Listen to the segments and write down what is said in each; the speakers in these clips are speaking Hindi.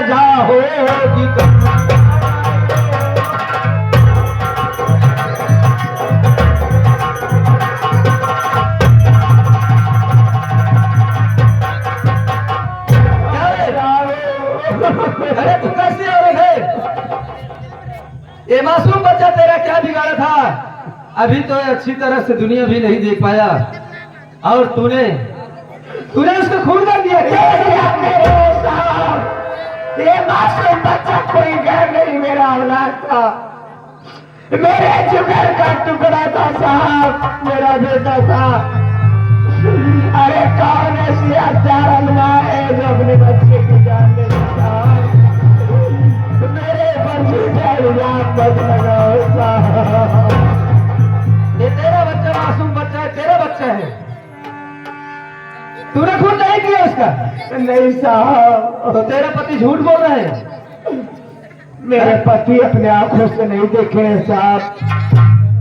सजा होगी अरे तू कैसी औरत है? ये मासूम बच्चा तेरा क्या बिगाड़ा था? अभी तो अच्छी तरह से दुनिया भी नहीं देख पाया और तूने उसको खून कर दिया क्या? ये मासूम बच्चा कोई गैर नहीं, मेरा औलाद था, मेरे जिगर का टुकड़ा था साहब, मेरा बेटा था। अरे कौन ऐसी हत्यारा माँ है जो अपने बच्चे की जान ले सकता? मेरे पर झूठा इल्जाम मत लगाओ साहब। ये तेरा बच्चा मासूम बच्चा है, तेरा बच्चा है। तूने खून नहीं किया उसका? नहीं साहब। तो तेरा पति झूठ बोल रहा है? मेरे पति अपने आंखों से नहीं देखे हैं साहब।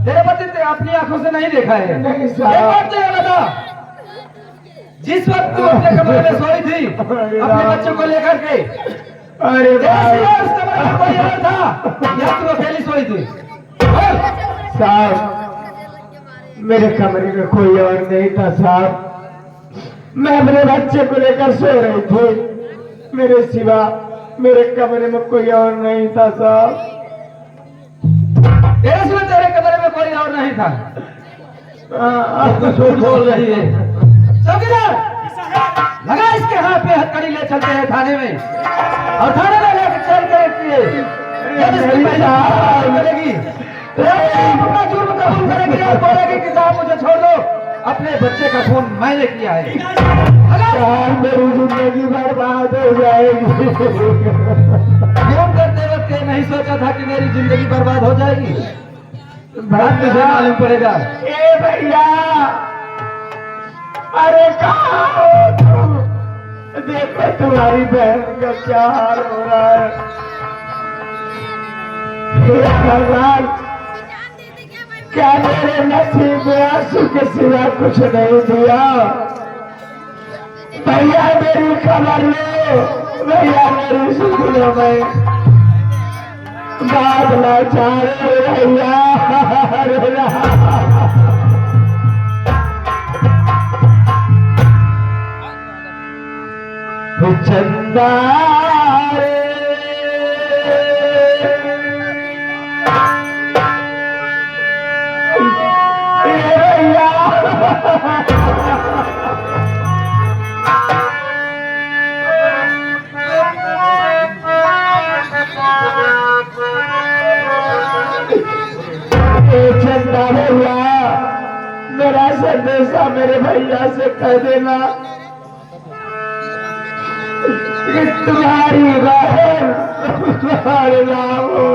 तेरे पति ने अपनी आंखों से नहीं देखा है? नहीं साहब। एक बात तो ये बता, जिस वक्त तू अपने कमरे में सोई थी अपने बच्चों को लेकर के, अरे भाई उस कमरे में कोई और था या तू अकेली सोई थी? साहब मेरे कमरे में कोई और नहीं था साहब, मैं अपने बच्चे को लेकर सो रही थी, मेरे सिवा मेरे कमरे में कोई और नहीं था साहब। तेरे सिवा तेरे कमरे में कोई और नहीं था? तू झूठ बोल रही है। चौकीदार, लगा इसके हाथ पे हथकड़ी ले चलते हैं थाने में और थाने में लेकर चल करेगी अपना जुर्म कबूल करेगी और बोलेगी कि साहब मुझे छोड़ दो, अपने बच्चे का खून मैंने किया है। मेरी जिंदगी बर्बाद हो जाएगी। खून करते वक्त ये नहीं सोचा था कि मेरी जिंदगी बर्बाद हो जाएगी? बात मुझे मालूम पड़ेगा। ए भैया, अरे कहाँ हो तुम? देखो तुम्हारी बहन का क्या हाल हो रहा है। हे भगवान, क्या मेरे नसीब में आंसू के सिवा कुछ नहीं दिया? भैया मेरी खबर लो, भैया मेरी सुनो में बादला चाहे भैया। चंदा चंदा भैया, मेरा संदेशा मेरे भैया से कह देना कि तुम्हारी बहन तुम्हारे नाम हो।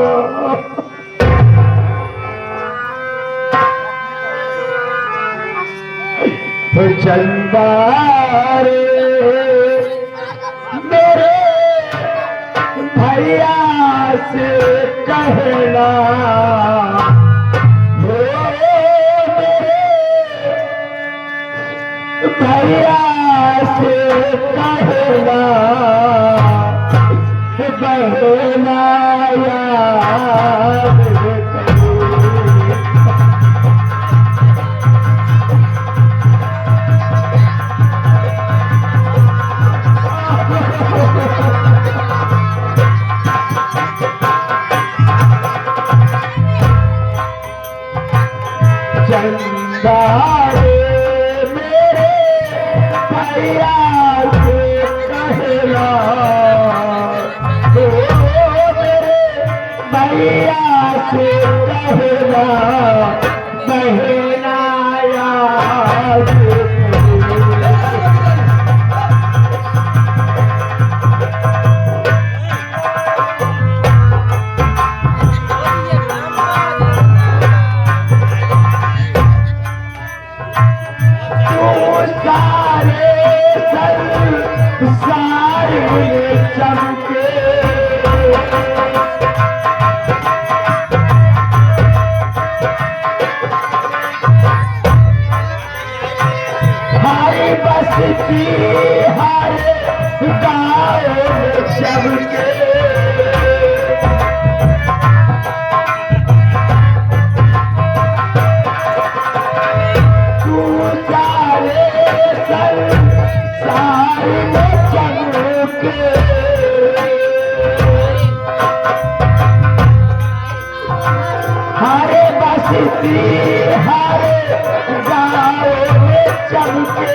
चंदा रे मेरे भैया से कहना, भैया से कहना, बहना याद चंदा रे मेरे भैया से कहना, मेरे भैया से कहना, बहना याद बसती हर गाँव में सबके तू सारे संसार में चमके हारे बसती हारे गाँव में चमके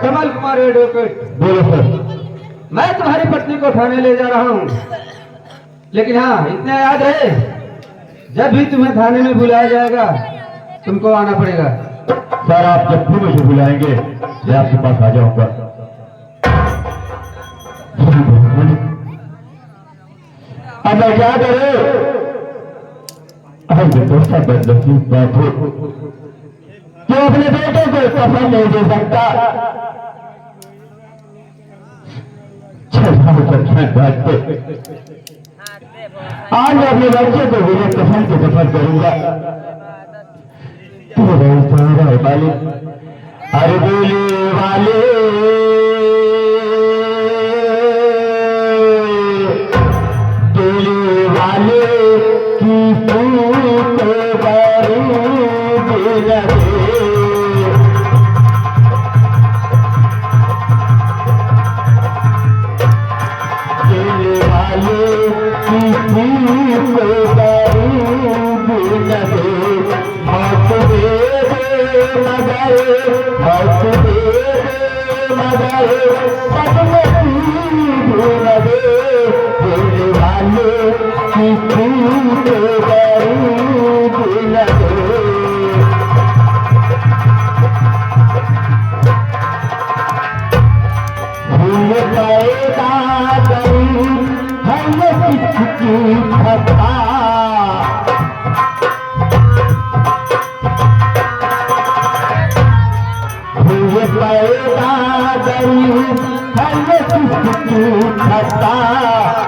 कमल कुमार एडवोकेट। बोलो सर। मैं तुम्हारी पत्नी को थाने ले जा रहा हूँ, लेकिन हाँ इतना याद है, जब भी तुम्हें थाने में बुलाया जाएगा तुमको आना पड़ेगा। सर आप जब भी मुझे बुलाएंगे मैं आपके पास आ जाऊंगा। अब मैं क्या करूं? अरे दोस्त बदनसीब बात हो, क्यों अपने बेटे को सफल नहीं दे सकता? आज मैं अपने बच्चे को मेरे कसम से सफल करूंगा। वाले अरे बोले वाले बोले वाले की फूट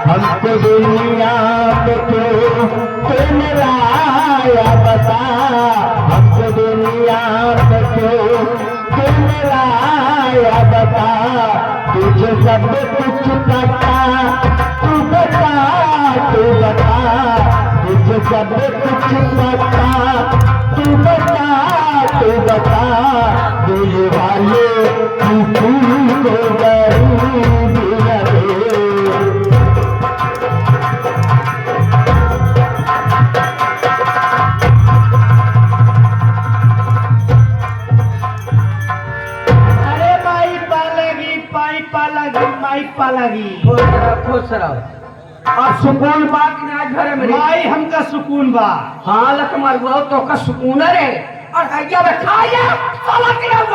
हमको दुनिया में क्यों लाया बता, हमको दुनिया में क्यों लाया बता, तुझे सब कुछ पता, तू बता तू बता, तुझे सब कुछ पता, तू बता तू बता, दिल वाले तू को गरीब लगे। खुश रहो और सुकून बा कि ना घर में भाई हमका सुकून बा। हाँ लक मरवाओ तो का सुकून रे और कहिया में खाया साला किया अब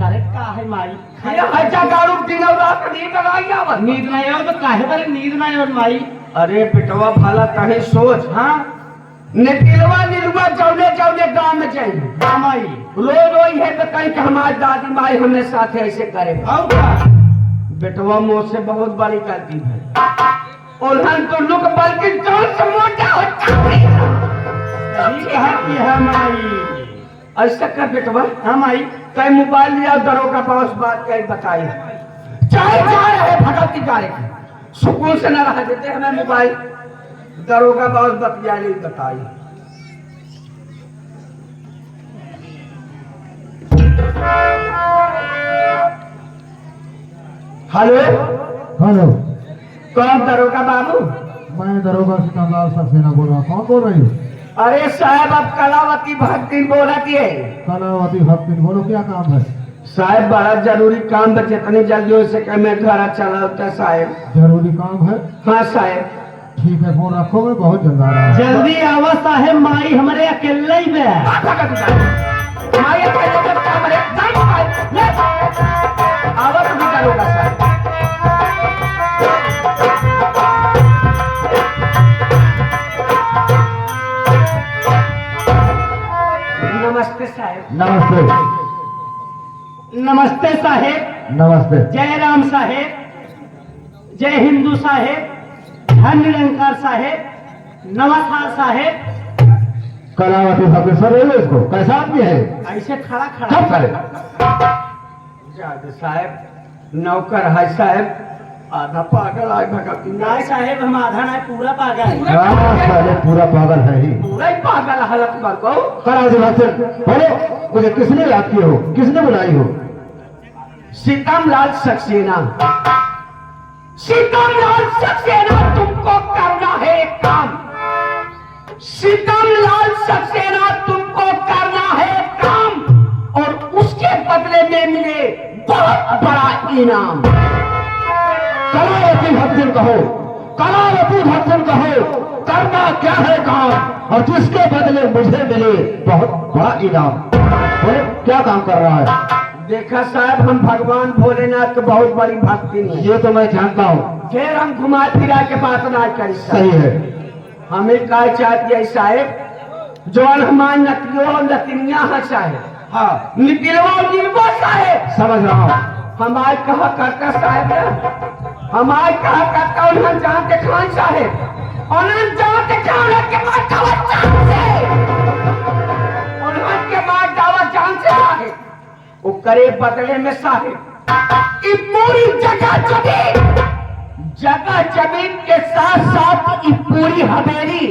करे का है माई? खाया हजा गाड़ू दिनवा नींद लगाया बस नींद नहीं आओ तो काहे वाले नींद नहीं आओ माई? अरे पिटवा भला कहे सोच। हाँ निकलवा निलवा चौले चौले गांव में चाहिए माई रोज रोज है तो कहीं हमारी दादी माई हमें साथ ऐसे करे आओ का बेटवा मुझसे बहुत बड़ी गलती है। उल्हन तो लुक बल्कि जोर से मोटा होता है माई। ऐसा कर बेटवा हाँ माई कहीं मोबाइल लिया दरोगा पास बात कर बताई चाहे जा रहे भगवती गाड़ी सुकून से न रह देते हमें मोबाइल दरोगा पास बतिया बताई। हेलो हेलो कौन दरोगा बाबू? मैं दरोगा सिकंदर सक्सेना बोल रहा हूँ। कौन बोल रही हो? अरे साहब अब कलावती भक्ति बोला दिए। कलावती भक्ति, बोलो क्या काम है? साहब बड़ा जरूरी काम है, जितनी जल्दी हो सके मैं घर चला होता साहब। जरूरी काम है? हाँ साहब। ठीक है, फोन रखो, मैं बहुत जल्द आ रहा हूँ। जल्दी आवा साहेब, माई हमारे अकेले ही में आवत भी करोगा साहब। नमस्ते साहब। नमस्ते। नमस्ते साहेब। नमस्ते। जय राम साहेब, जय हिंदू साहेब, धन निरंकार साहेब, नमस्कार साहेब। कलावती भक्ति सब है इसको, कैसा आदमी है? ऐसे खड़ा सब खड़ा करे। जादे साहब नौकर है साहब, आधा पागल आए भगत नहीं साहेब, हम आधा नहीं पूरा पागल है। हाँ, साले पूरा पागल है ही। पूरा ही पागल हालत कर को। कलावती भक्ति बोलो, मुझे किसने याद की हो, किसने बुलाई हो? सीतामलाल सक्सेना। सीतामलाल सक्सेना, तुमको करना है एक काम। सीतामलाल सक्सेना, तुमको करना है एक काम और उसके बदले में मिले बहुत बड़ा इनाम। कलावती भक्ति कहो, कलावती भक्ति कहो, करना क्या है काम और जिसके बदले मुझे मिले बहुत बड़ा इनाम। बोलो क्या काम कर रहा है? देखा साहब, हम भगवान भोलेनाथ के बहुत बड़ी भक्ति में ये तो मैं जानता हूँ। फिर हम घुमा फिरा के बात ना करी सही साहब। है। हमें क्या चाहती है साहब, जो हमारे नकलियों और नतिनिया है साहब। हाँ, निकलवा निकलवा साहब। समझ रहा हूँ। हमारे कहा करता साहब ना, हमारे कहा करता उन्हें जानते खान साहब, उन्हें जानते खान के बाद दावत जान से, उन्हें के बाद दावत जान से साहब। वो करे बदले में साहब ये पूरी जगह जमीन के साथ साथ ये पूरी हवेली,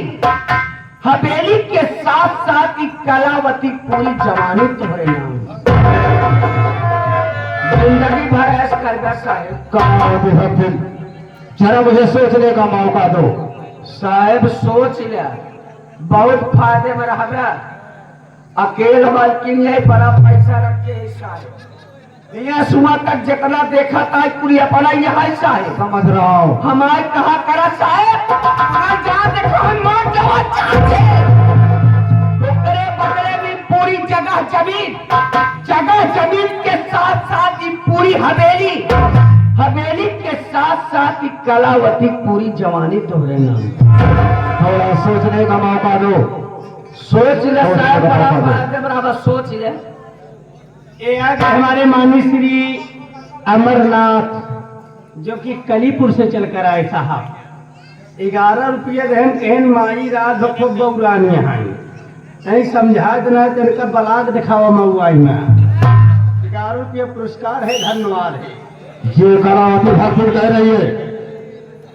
हवेली के साथ साथ ये कलावती पूरी जवानी तुम्हारे नाम, जिंदगी भर ऐश करगा साहब। कलावती भक्ति जरा मुझे सोचने का मौका दो। साहब सोच लिया, बहुत फायदे में रहेगा। अकेले मालकिन है, बड़ा पैसा रखे है साहब। यहाँ सुबह तक जितना देखा था पूरी अपना यहाँ साहब। समझ रहा हूँ। हमारे कहा करा साहब, हमारे जहाँ देखो हम मौत जवा चाहते तो करे बदले में पूरी जगह जमीन के साथ साथ ये पूरी हवेली, हवेली के साथ साथ ये कलावती पूरी जवानी तुम्हारे नाम। थोड़ा सोचने का मौका दो। सोच ले साहब, बराबर सोच ले। ये आ गए हमारे माननीय श्री अमरनाथ, जो कि कलीपुर से चलकर आए साहब। 11 रुपये रहन कहन माई रात भखो बौरानी है, नहीं समझा देना जिनका बलाग दिखावा मऊआई में। 11 रुपये पुरस्कार है, धन्यवाद है। ये कलावती भक्ति कह रही है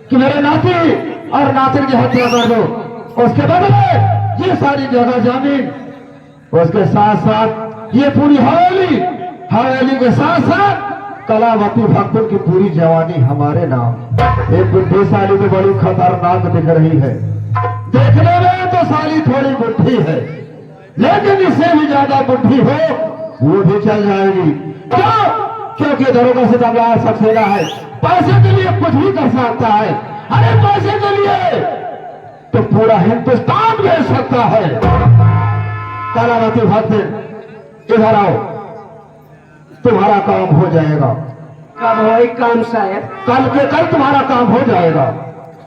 कि मेरे नाती और नातिन की हत्या कर दो, उसके बदले ये सारी जगह जमीन, उसके साथ साथ ये पूरी हवेली, हवेली के साथ साथ कलावती भक्तों की पूरी जवानी हमारे नाम। एक बुढ़ी साली तो बड़ी खतरनाक दिख रही है, देखने में तो साली थोड़ी बुढ़ी है, लेकिन इससे भी ज्यादा बुढ़ी हो वो भी चल जाएगी। क्यों? क्योंकि दरोगा से दमदार सक्सेना है, पैसे के लिए कुछ भी कर सकता है। अरे पैसे के लिए तो पूरा हिंदुस्तान भेज सकता है। कलावती भक्ति इधर आओ, तुम्हारा काम हो जाएगा। कब हो काम साहब? कल के कल तुम्हारा काम हो जाएगा।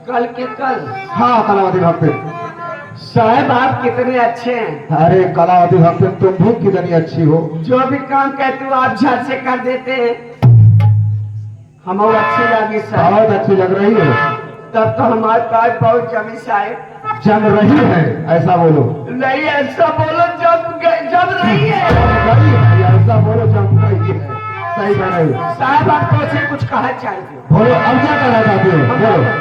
कल के कल? हाँ कलावती भक्ति। साहब आप कितने अच्छे हैं। अरे कलावती भक्ति तुम भी कितनी अच्छी हो। जो भी काम कहते हो आप झट से कर देते हैं, हमें अच्छी लगी साहब। बहुत अच्छी लग रही है। तब तो हमारे पास बहुत जमी साहब। जम रही है ऐसा बोलो। नहीं ऐसा बोलो, जब रही है। रही है ऐसा बोलो, जम रही है। सही कह रही हो। साहब आपको से कुछ कहा चाहिए। बोलो अब क्या कहना चाहते हो, बोलो।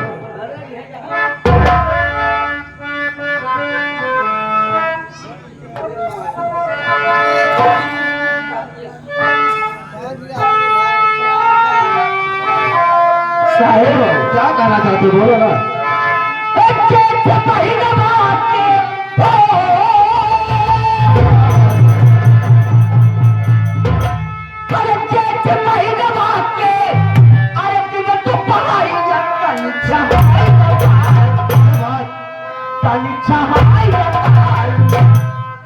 साहब क्या कहना चाहती हो? बोलो ना। जेठ महीनवा के अरे जेठ महीनवा के अरे दिन तो पहाड़ी जंगल छहाई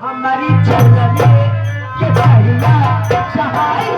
हमारी चलने के भैया छहाई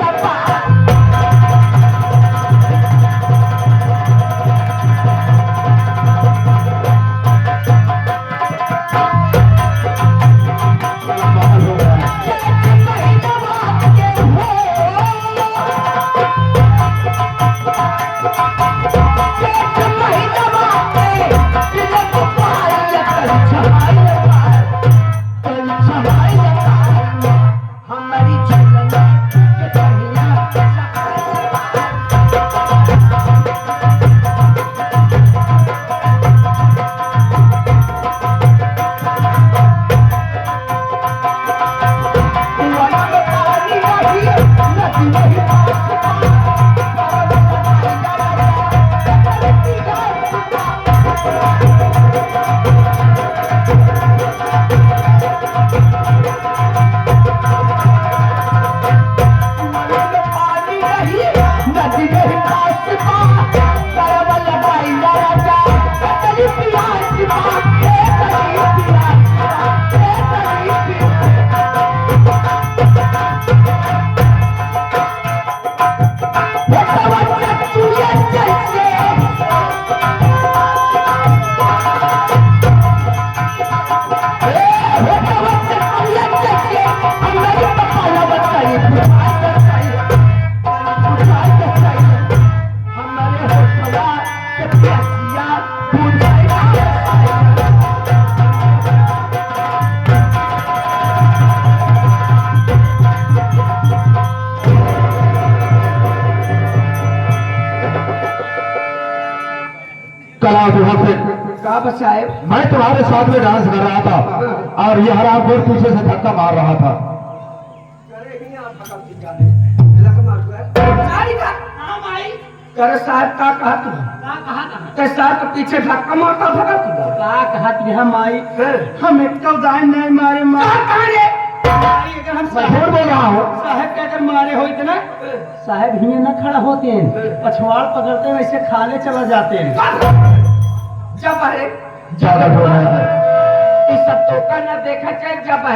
कला विभाग से का बचाए मैं तुम्हारे साथ में डांस कर रहा था और ये हराम खोर पीछे से धक्का मार रहा था। करे साहब का कहा तू ते साहब के पीछे धक्का मारता भगा तू का कहत भी हम आई हम एक तो दाई नहीं मारे मारे अगर हम मैं झूठ बोल रहा हूँ। साहब के अगर मारे हो इतना साहब हिये न खड़ा होते हैं, पछवाड़ पकड़ते हैं वैसे खाले चला जाते हैं। जब है ज्यादा बोल रहा है। इस सब तो का न देखा चाहे जब है